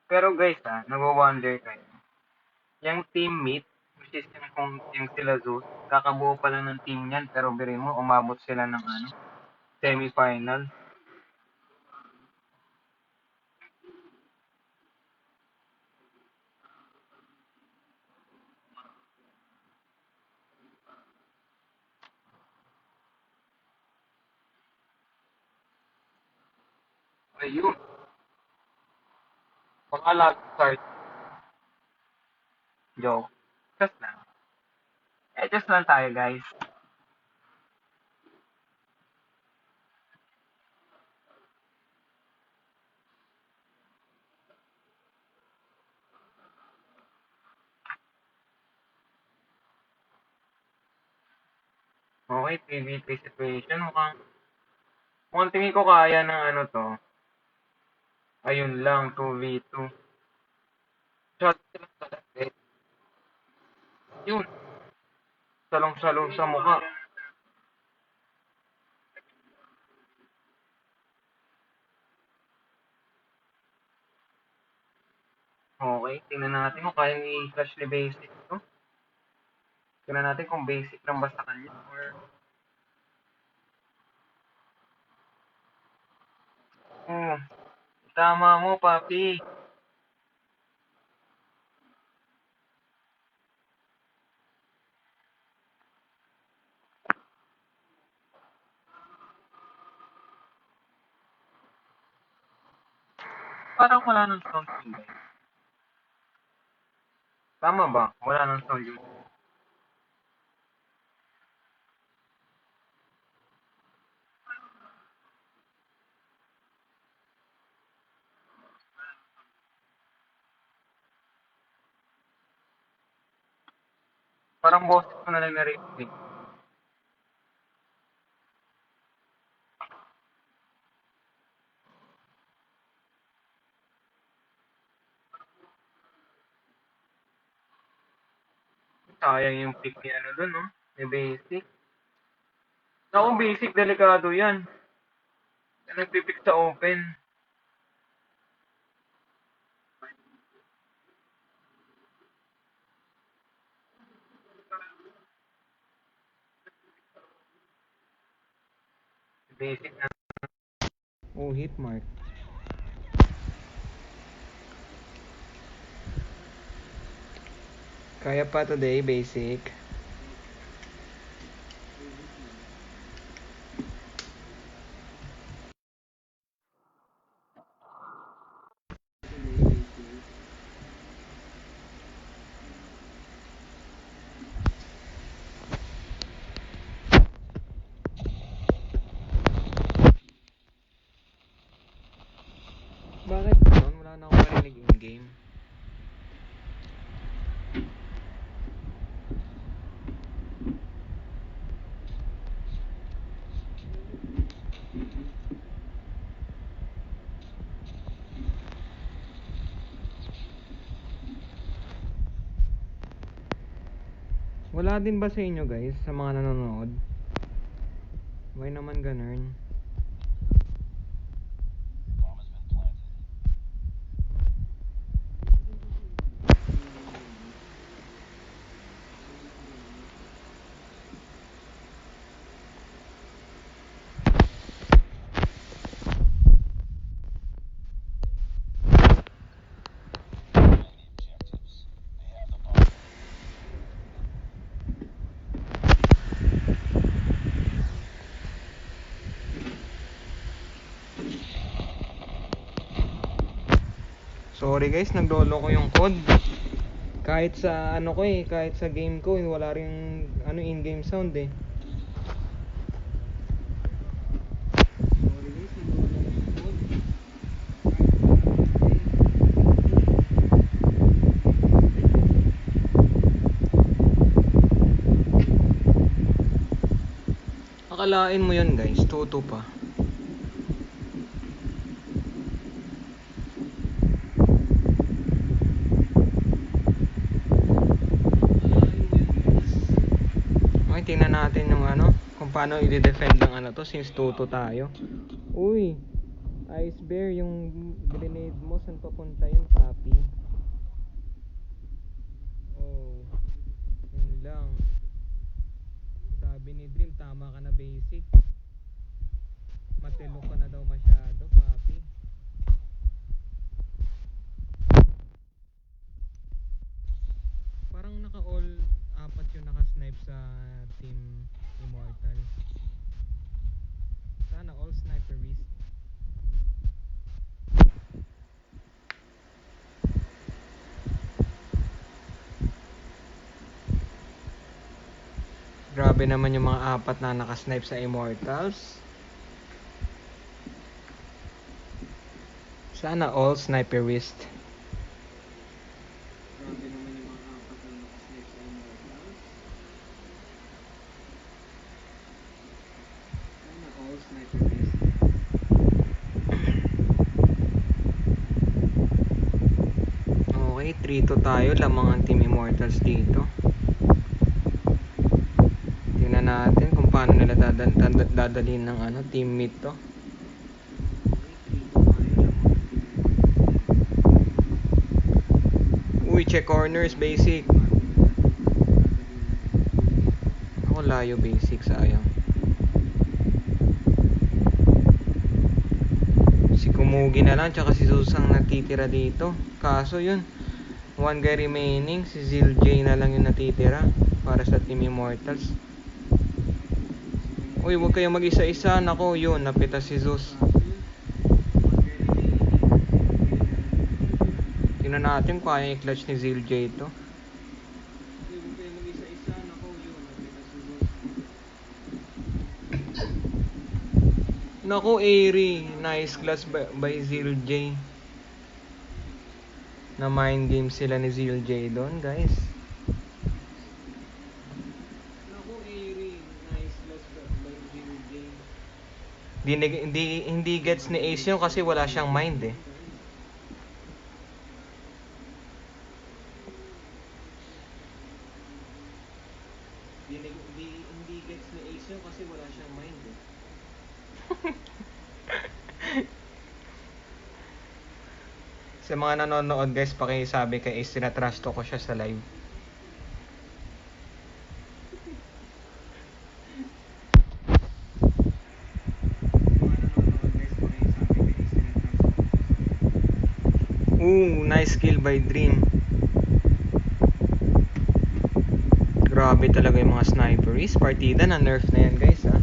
Pero guys nagwo-wonder kayo. Yung team meet, which is yung sila Zeus, kakabuo pa lang ng team niyan, pero birin mo, umabot sila ng semi-final. Ayun, baka last start, joke. Just lang. Just lang tayo guys. Okay, 3v3 situation. Mukhang tingin ko kaya ng to. Ayun lang, 2v2. Shot lang talaga. Yun, salong-salong sa mukha. Okay, tingnan natin kung kaya ni Flash ni Basic to. Tingnan natin kung basic lang ba sa kanya or oh, tama mo, papi. Parang wala nang sound yun, guys. Tama ba? Wala nang sound yun. Parang boses ko na lang narinig. Sayang yung pick ni dun, no? Ni Basic. Ako, Basic, delikado yan. Yan nagpipick sa open. Basic na. Oh, hit mark. Kaya pa today, Basic. Bakit doon? Wala na akong marinig in-game. Wala din ba sa inyo guys, sa mga nanonood? Why naman ganun? Sorry guys, naglolo ko yung code. Kahit sa kahit sa game ko, wala ring in-game sound eh. Sorry guys, naglolo ko yung code. Akalain mo yun guys, tuto pa. Tingnan natin yung kung paano i-defend ng to since tuto tayo. Uy, Ice Bear, yung grenade mo, saan papunta yun, papi? Oh, yun lang. Sabi ni Dream, tama ka na basic. Matelo ka na daw masyado, papi. Parang naka-all apat yung naka-snipe sa Team Immortal. Sana all sniperist. Grabe naman yung mga apat na naka-snipe sa Immortals. Sana all sniperist. Grabe naman yung mga apat na naka-snipe sa Immortals. Sana all sniperist. Okay, 3-2 tayo. Lamang ang Team Immortals dito. Tingnan natin kung paano nila dadalhin ng team meet to. Uy, check corners, basic. Ako layo, basic, sayang. Si Kumugi na lang, tsaka si Susang natitira dito. Kaso yun, one guy remaining, si Zil J na lang yung natitira para sa Team Immortals. Uy, huwag kayong mag-isa-isa. Nako, yun, napita si Zeus. Tingnan natin kung kaya i-clutch ni Zil J ito. Uy, huwag kayong mag-isa-isa. Nako, yun, napita si Zeus. Nako, Airy. Nice class by Zil J. Na mind game sila ni Zil J doon, guys. Hindi gets ni Ace yun kasi wala siyang mind eh. Hindi gets ni Ace yun kasi wala siyang mind eh. Sa mga nanonood guys, pakisabi kay Ace, tinatrash talk ko siya sa live. Nice kill by Dream. Grabe talaga yung mga snipers. Partida na nerf na yan guys ha.